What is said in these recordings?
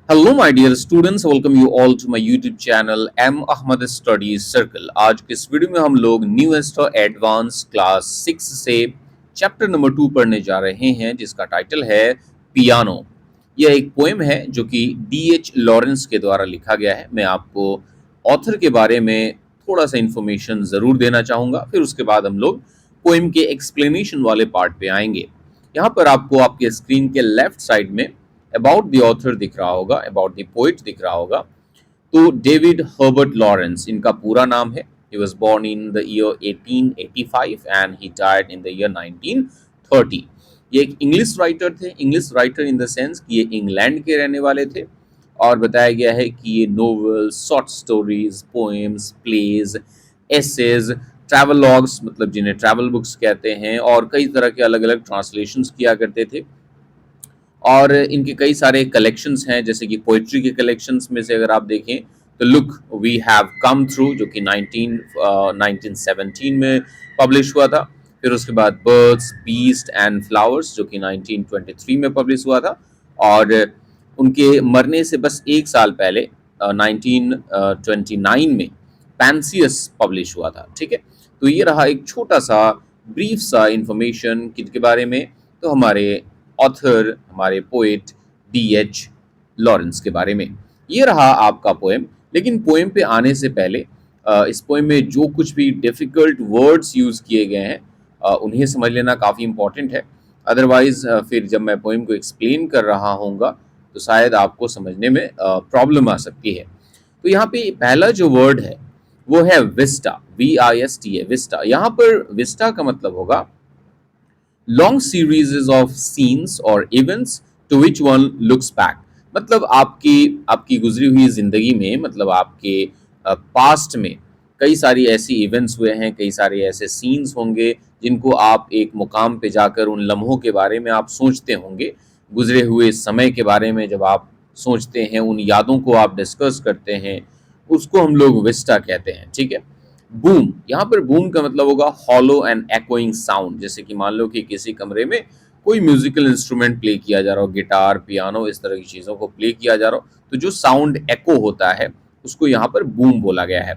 Hello my dear students, welcome you all to my YouTube channel M Ahmad studies circle. आज के इस video में हम लोग न्यूएस्ट और एडवांस क्लास 6 से चैप्टर नंबर 2 पढ़ने जा रहे हैं, जिसका टाइटल है पियानो। यह एक पोएम है जो कि डीएच लॉरेंस के द्वारा लिखा गया है। मैं आपको ऑथर के बारे में थोड़ा सा इंफॉर्मेशन ज़रूर देना चाहूँगा, फिर उसके बाद हम लोग पोएम के एक्सप्लेनेशन वाले पार्ट पे आएंगे। यहाँ पर आपको आपके स्क्रीन के लेफ्ट साइड में अबाउट द ऑथर दिख रहा होगा, अबाउट द पोइट दिख रहा होगा। तो डेविड हर्बर्ट लॉरेंस इनका पूरा नाम है। He was born in the year 1885 and he died in the year 1930। ये एक इंग्लिश राइटर थे। English writer in the sense कि ये इंग्लैंड के रहने वाले थे, और बताया गया है कि ये novels, short stories, poems, plays, essays, travelogues मतलब जिन्हें ट्रैवल बुक्स कहते हैं, और कई तरह के अलग अलग ट्रांसलेशंस किया करते थे। और इनके कई सारे कलेक्शंस हैं, जैसे कि पोइट्री के कलेक्शंस में से अगर आप देखें तो look we have come through, जो कि 1917 में पब्लिश हुआ था। फिर उसके बाद बर्ड्स, बीस्ट एंड फ्लावर्स, जो कि 1923 में पब्लिश हुआ था। और उनके मरने से बस एक साल पहले 1929 में पैंसियस पब्लिश हुआ था। ठीक है, तो ये रहा एक छोटा सा ब्रीफ सा इंफॉर्मेशन किनके बारे में। तो हमारे ऑथर, हमारे पोएट डीएच लॉरेंस के बारे में। ये रहा आपका पोएम। लेकिन पोएम पे आने से पहले इस पोएम में जो कुछ भी डिफ़िकल्ट वर्ड्स यूज़ किए गए हैं उन्हें समझ लेना काफ़ी इम्पोर्टेंट है। अदरवाइज़ फिर जब मैं पोएम को एक्सप्लेन कर रहा होऊंगा तो शायद आपको समझने में प्रॉब्लम आ सकती है। तो यहाँ पे पहला जो वर्ड है वो है विस्टा, VISTA, विस्टा। यहाँ पर विस्टा का मतलब होगा लॉन्ग सीरीज ऑफ सीन्स और events to which one looks back. मतलब आपकी आपकी गुजरी हुई जिंदगी में, मतलब आपके पास्ट में कई सारी ऐसी इवेंट्स हुए हैं, कई सारे ऐसे सीन्स होंगे जिनको आप एक मुकाम पे जाकर उन लम्हों के बारे में आप सोचते होंगे। गुजरे हुए समय के बारे में जब आप सोचते हैं, उन यादों को आप डिस्कस करते हैं, उसको हम लोग विस्टा कहते हैं। ठीक है। बूम, यहाँ पर बूम का मतलब होगा हॉलो एंड एकोइंग साउंड। जैसे कि मान लो कि किसी कमरे में कोई म्यूजिकल इंस्ट्रूमेंट प्ले किया जा रहा हो, गिटार, पियानो, इस तरह की चीज़ों को प्ले किया जा रहा हो, तो जो साउंड एको होता है उसको यहाँ पर बूम बोला गया है।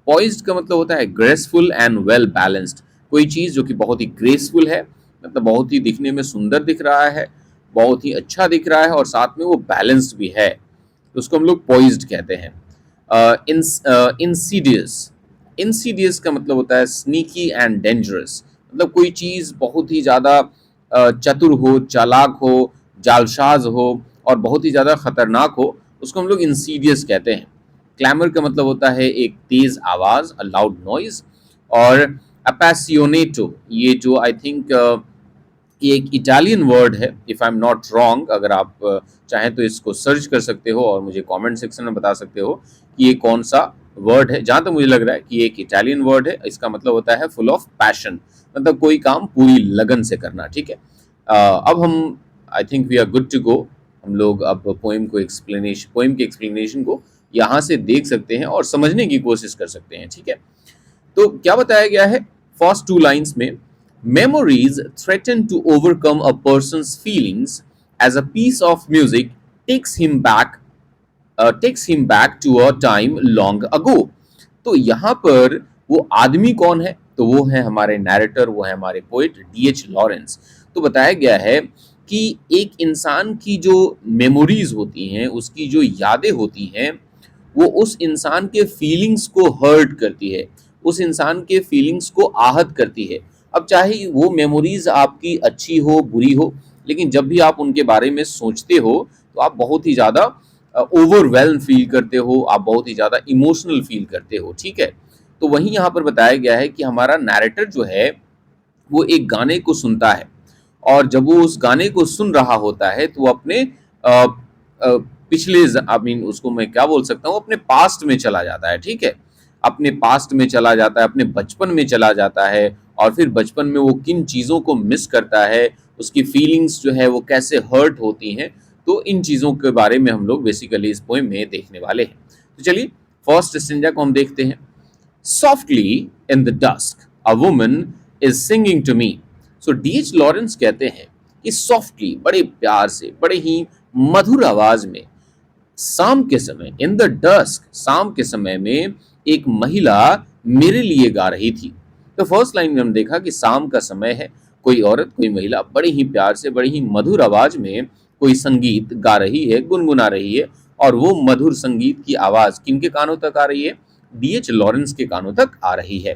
पॉइज्ड का मतलब होता है ग्रेसफुल एंड वेल बैलेंस्ड। कोई चीज़ जो कि बहुत ही ग्रेसफुल है, मतलब बहुत ही दिखने में सुंदर दिख रहा है, बहुत ही अच्छा दिख रहा है, और साथ में वो बैलेंस्ड भी है, तो उसको हम लोग पॉइज्ड कहते हैं। इंसीडियस, इंसीडियस का मतलब होता है स्नीकी एंड डेंजरस। मतलब कोई चीज़ बहुत ही ज़्यादा चतुर हो, चालाक हो, जालसाज हो, और बहुत ही ज़्यादा खतरनाक हो, उसको हम लोग इंसीडियस कहते हैं। क्लैमर का मतलब होता है एक तेज़ आवाज़, अ लाउड नॉइज। और अपैसियोनेटो, ये जो आई थिंक ये एक इटालियन वर्ड है, if I am not wrong. अगर आप चाहें तो इसको सर्च कर सकते हो और मुझे कमेंट सेक्शन में बता सकते हो कि ये कौन सा वर्ड है। जहाँ तक मुझे लग रहा है कि ये एक इटालियन वर्ड है। इसका मतलब होता है फुल ऑफ पैशन, मतलब कोई काम पूरी लगन से करना। ठीक है। अब हम I think we are good to go. हम लोग अब पोएम के एक्सप्लेनेशन को यहाँ से देख सकते हैं और समझने की कोशिश कर सकते हैं। ठीक है। तो क्या बताया गया है फर्स्ट टू लाइंस में? Memories threaten to overcome a person's feelings as a piece of music takes him back to a time long ago. तो यहाँ पर वो आदमी कौन है? तो वो है हमारे नैरेटर, वो है हमारे पोइट डीएच लॉरेंस। तो बताया गया है कि एक इंसान की जो मेमोरीज होती हैं, उसकी जो यादें होती हैं, वो उस इंसान के फीलिंग्स को हर्ट करती है, उस इंसान के फीलिंग्स को आहत करती है। अब चाहे वो मेमोरीज आपकी अच्छी हो, बुरी हो, लेकिन जब भी आप उनके बारे में सोचते हो तो आप बहुत ही ज़्यादा ओवरवेल्म फील करते हो, आप बहुत ही ज़्यादा इमोशनल फील करते हो। ठीक है। तो वहीं यहाँ पर बताया गया है कि हमारा नैरेटर जो है वो एक गाने को सुनता है, और जब वो उस गाने को सुन रहा होता है तो वो अपने पिछले आई मीन उसको मैं क्या बोल सकता हूँ, अपने पास्ट में चला जाता है। ठीक है। अपने पास्ट में चला जाता है, अपने बचपन में चला जाता है, और फिर बचपन में वो किन चीज़ों को मिस करता है, उसकी फीलिंग्स जो है वो कैसे हर्ट होती हैं। तो इन चीज़ों के बारे में हम लोग बेसिकली इस पोएम में देखने वाले हैं। तो चलिए फर्स्ट स्टेंजा को हम देखते हैं। Softly in the dusk, a woman is singing to me. So DH Lawrence कहते हैं कि सॉफ्टली, बड़े प्यार से, बड़े ही मधुर आवाज में, शाम के समय, इन द डस्क, शाम के समय में एक महिला मेरे लिए गा रही थी। तो फर्स्ट लाइन में हम देखा कि शाम का समय है, कोई औरत, कोई महिला बड़े ही प्यार से, बड़ी ही मधुर आवाज में कोई संगीत गा रही है, गुनगुना रही है, और वो मधुर संगीत की आवाज किनके कानों तक आ रही है? डीएच लॉरेंस के कानों तक आ रही है।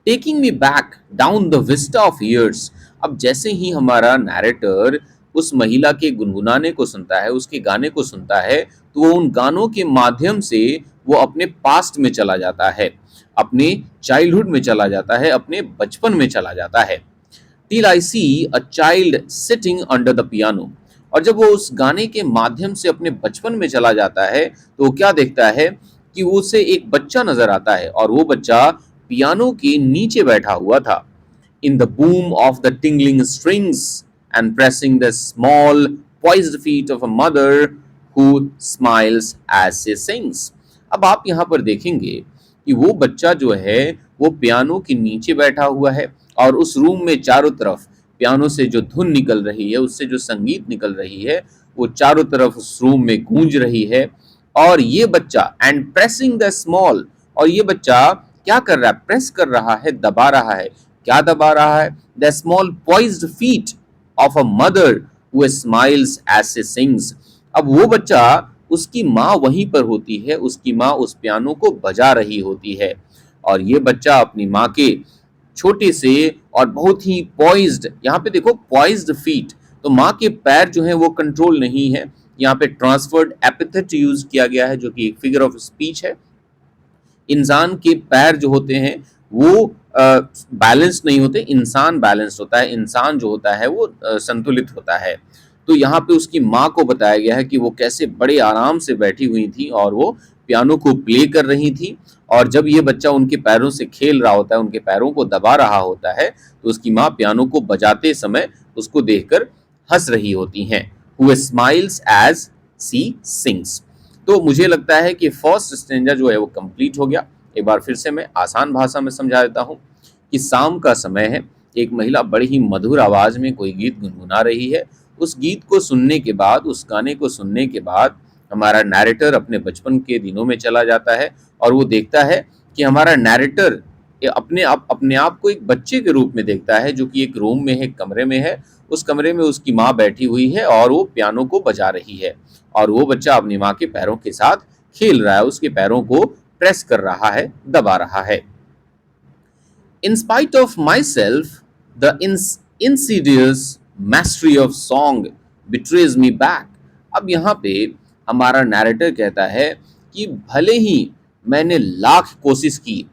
Taking me back down the Vista of years. अब जैसे ही हमारा नैरेटर उस महिला के गुनगुनाने को सुनता है, उसके गाने को सुनता है, तो वो उन गानों के माध्यम से वो अपने पास्ट में चला जाता है, अपने चाइल्डहुड में चला जाता है, अपने बचपन में चला जाता है। Till I see a child sitting under the piano. और जब वो उस गाने के माध्यम से अपने बचपन में चला जाता है, तो वो क्या देखता है कि उसे एक बच्चा नजर आता है, और वो बच्चा पियानो के नीचे बैठा हुआ था। In the boom of the tingling strings and pressing the small poised feet of a mother who smiles as she sings। अब आप यहाँ पर देखेंगे कि वो बच्चा जो है वो पियानो के नीचे बैठा हुआ है, और उस रूम में चारों तरफ पियानो से जो धुन निकल रही है, उससे जो संगीत निकल रही है, वो चारों तरफ उस रूम में गूंज रही है। और ये बच्चा एंड प्रेसिंग द स्मॉल, और ये बच्चा क्या कर रहा है? प्रेस कर रहा है, दबा रहा है। क्या दबा रहा है? The small poised feet of a mother who smiles as she sings. अब वो बच्चा, उसकी माँ वहीं पर होती है, उसकी माँ उस पियानो को बजा रही होती है, और ये बच्चा अपनी माँ के छोटे से और बहुत ही पॉइज्ड, यहाँ पे देखो पॉइज्ड फीट, तो माँ के पैर जो हैं वो कंट्रोल नहीं है। यहाँ पे ट्रांसफर्ड एपिथेट यूज किया गया है, जो कि एक फिगर ऑफ स्पीच है। इंसान के पैर जो होते हैं वो बैलेंस नहीं होते, इंसान बैलेंस होता है, इंसान जो होता है वो संतुलित होता है। तो यहाँ पे उसकी माँ को बताया गया है कि वो कैसे बड़े आराम से बैठी हुई थी और वो पियानो को प्ले कर रही थी, और जब ये बच्चा उनके पैरों से खेल रहा होता है, उनके पैरों को दबा रहा होता है, तो उसकी माँ पियानो को बजाते समय उसको देखकर हंस रही होती हैं। Who smiles as she sings। तो मुझे लगता है कि फर्स्ट स्टेंजा जो है वो कंप्लीट हो गया। एक बार फिर से मैं आसान भाषा में समझा देता हूँ कि शाम का समय है, एक महिला बड़ी ही मधुर आवाज में कोई गीत गुनगुना रही है। उस गीत को सुनने के बाद, उस गाने को सुनने के बाद हमारा नैरेटर अपने बचपन के दिनों में चला जाता है, और वो देखता है कि हमारा नैरेटर अपने आप को एक बच्चे के रूप में देखता है, जो कि एक रूम में है, कमरे में है। उस कमरे में उसकी माँ बैठी हुई है और वो पियानो को बजा रही है, और वो बच्चा अपनी माँ के पैरों के साथ खेल रहा है, उसके पैरों को प्रेस कर रहा है, दबा रहा है। In spite of myself, the insidious mastery of song betrays me back। अब यहाँ पे हमारा नैरेटर कहता है कि भले ही मैंने लाख कोशिश की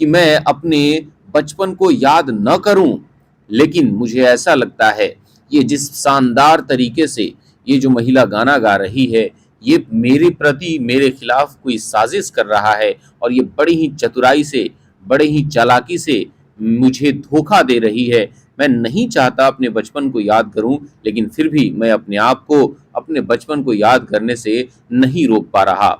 कि मैं अपने बचपन को याद न करूं, लेकिन मुझे ऐसा लगता है ये जिस शानदार तरीके से ये जो महिला गाना गा रही है, ये मेरे प्रति, मेरे खिलाफ कोई साजिश कर रहा है, और ये बड़ी ही चतुराई से, बड़े ही चालाकी से मुझे धोखा दे रही है। मैं नहीं चाहता अपने बचपन को याद करूं, लेकिन फिर भी मैं अपने आप को अपने बचपन को याद करने से नहीं रोक पा रहा।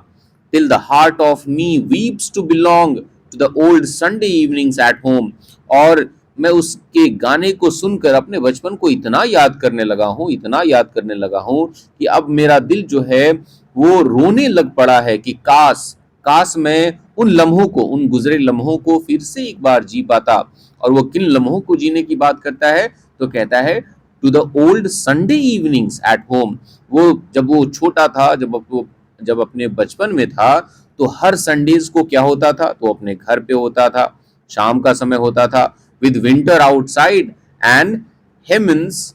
Till the heart of me weeps to belong to the old Sunday evenings at home। और मैं उसके गाने को सुनकर अपने बचपन को इतना याद करने लगा हूँ, इतना याद करने लगा हूँ कि अब मेरा दिल जो है वो रोने लग पड़ा है कि काश काश मैं उन लम्हों को, उन गुजरे लम्हों को फिर से एक बार जी पाता। और वो किन लम्हों को जीने की बात करता है? तो कहता है to the old Sunday evenings at home. वो जब वो छोटा था, जब अपने बचपन में था, तो हर संडेज को क्या होता था? तो अपने घर पे होता था, शाम का समय होता था, with winter outside and Hemans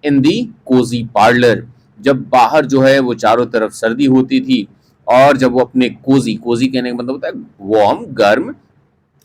in the cozy parlour. जब बाहर जो है वो चारों तरफ सर्दी होती थी, और जब वो अपने कोजी, कोजी कहने का मतलब होता है वार्म, गर्म,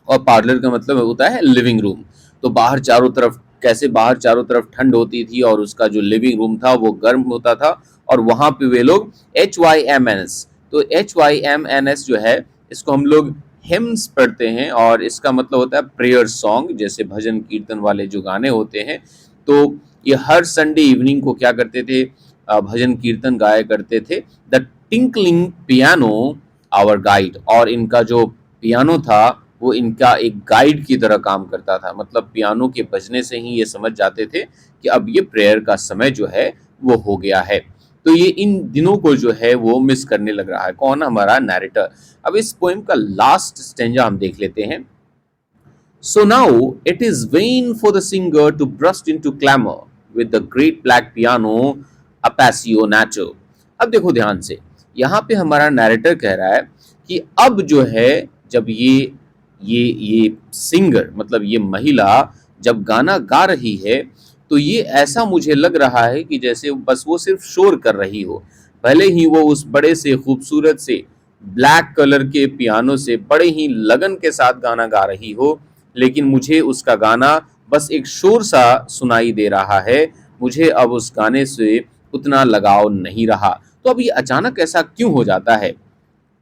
और पार्लर का मतलब होता है लिविंग रूम। तो बाहर चारों तरफ, कैसे बाहर चारों तरफ ठंड होती थी और उसका जो लिविंग रूम था वो गर्म होता था, और वहां पे वे लोग HYMNS, तो HYMNS जो है इसको हम लोग हिम्स पढ़ते हैं, और इसका मतलब होता है प्रेयर सॉन्ग, जैसे भजन कीर्तन वाले जो गाने होते हैं। तो ये हर संडे इवनिंग को क्या करते थे? भजन कीर्तन गाया करते थे। The tinkling piano our guide. और इनका जो पियानो था वो इनका एक गाइड की तरह काम करता था, मतलब पियानो के बजने से ही ये समझ जाते थे कि अब ये प्रेयर का समय जो है वो हो गया है। तो ये इन दिनों को जो है वो मिस करने लग रहा है। कौन? हमारा नैरेटर। अब इस पोएम का लास्ट स्टेंजा हम देख लेते हैं। So now it is vain for the singer to burst into clamor with the great black piano appassionato। अब देखो ध्यान से, यहाँ पे हमारा नैरेटर कह रहा है कि अब जो है, जब ये सिंगर मतलब ये महिला जब गाना गा रही है, तो ये ऐसा मुझे लग रहा है कि जैसे बस वो सिर्फ शोर कर रही हो। भले ही वो उस बड़े से खूबसूरत से ब्लैक कलर के पियानो से बड़े ही लगन के साथ गाना गा रही हो, लेकिन मुझे उसका गाना बस एक शोर सा सुनाई दे रहा है। मुझे अब उस गाने से उतना लगाव नहीं रहा। तो अब ये अचानक ऐसा क्यों हो जाता है?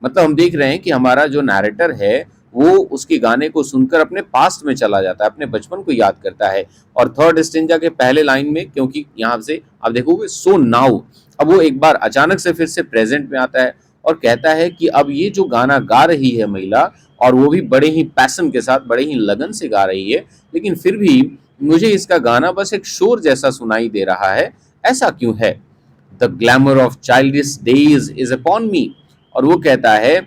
मतलब हम देख रहे हैं कि हमारा जो नैरेटर है वो उसके गाने को सुनकर अपने पास्ट में चला जाता है, अपने बचपन को याद करता है। और थर्ड स्टेंजा के पहले लाइन में, क्योंकि यहाँ से आप देखोगे सो नाउ, अब वो एक बार अचानक से फिर से प्रेजेंट में आता है और कहता है कि अब ये जो गाना गा रही है महिला, और वो भी बड़े ही पैशन के साथ, बड़े ही लगन से गा रही है, लेकिन फिर भी मुझे इसका गाना बस एक शोर जैसा सुनाई दे रहा है। ऐसा क्यों है? The glamour of childish days is upon मी। और वो कहता है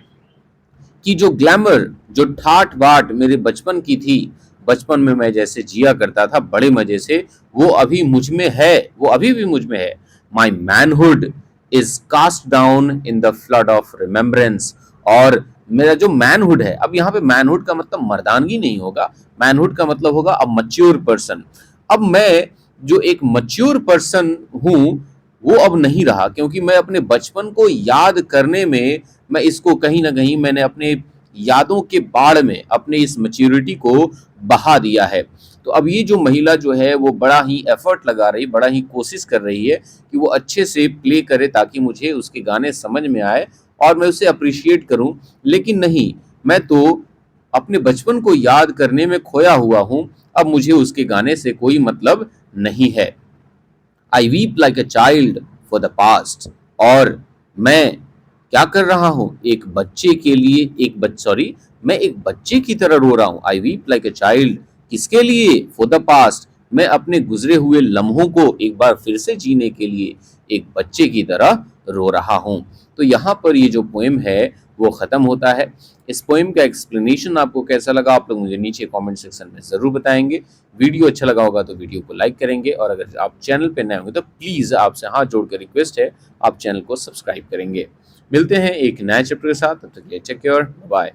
कि जो ग्लैमर, जो ठाट बाट मेरे बचपन की थी, बचपन में मैं जैसे जिया करता था बड़े मजे से, वो अभी मुझ में है, वो अभी भी मुझ में है। My manhood is cast down in the flood of remembrance. और मेरा जो मैनहुड है, अब यहाँ पे मैनहुड का मतलब मर्दानगी नहीं होगा, मैनहुड का मतलब होगा अ मच्योर पर्सन। अब मैं जो एक मच्योर पर्सन हूँ वो अब नहीं रहा, क्योंकि मैं अपने बचपन को याद करने में, मैं इसको कहीं ना कहीं मैंने अपने यादों के बाढ़ में अपने इस मैच्योरिटी को बहा दिया है। तो अब ये जो महिला जो है वो बड़ा ही एफर्ट लगा रही, बड़ा ही कोशिश कर रही है कि वो अच्छे से प्ले करे ताकि मुझे उसके गाने समझ में आए और मैं उसे अप्रिशिएट करूं। लेकिन नहीं, मैं तो अपने बचपन को याद करने में खोया हुआ हूं। अब मुझे उसके गाने से कोई मतलब नहीं है। I weep like a child for the past. और मैं क्या कर रहा हूं? एक बच्चे के लिए, मैं एक बच्चे की तरह रो रहा हूं। आई वीप लाइक अ चाइल्ड, किसके लिए? फॉर द पास्ट, मैं अपने गुजरे हुए लम्हों को एक बार फिर से जीने के लिए एक बच्चे की तरह रो रहा हूं। तो यहाँ पर ये जो पोएम है वो खत्म होता है। इस पोएम का एक्सप्लेनेशन आपको कैसा लगा, आप लोग मुझे नीचे कमेंट सेक्शन में जरूर बताएंगे। वीडियो अच्छा लगा होगा तो वीडियो को लाइक करेंगे, और अगर आप चैनल पे नए होंगे तो प्लीज आपसे हाथ जोड़कर रिक्वेस्ट है, आप चैनल को सब्सक्राइब करेंगे। मिलते हैं एक नए चैप्टर के साथ, तब तक के लिए टेक केयर, बाय।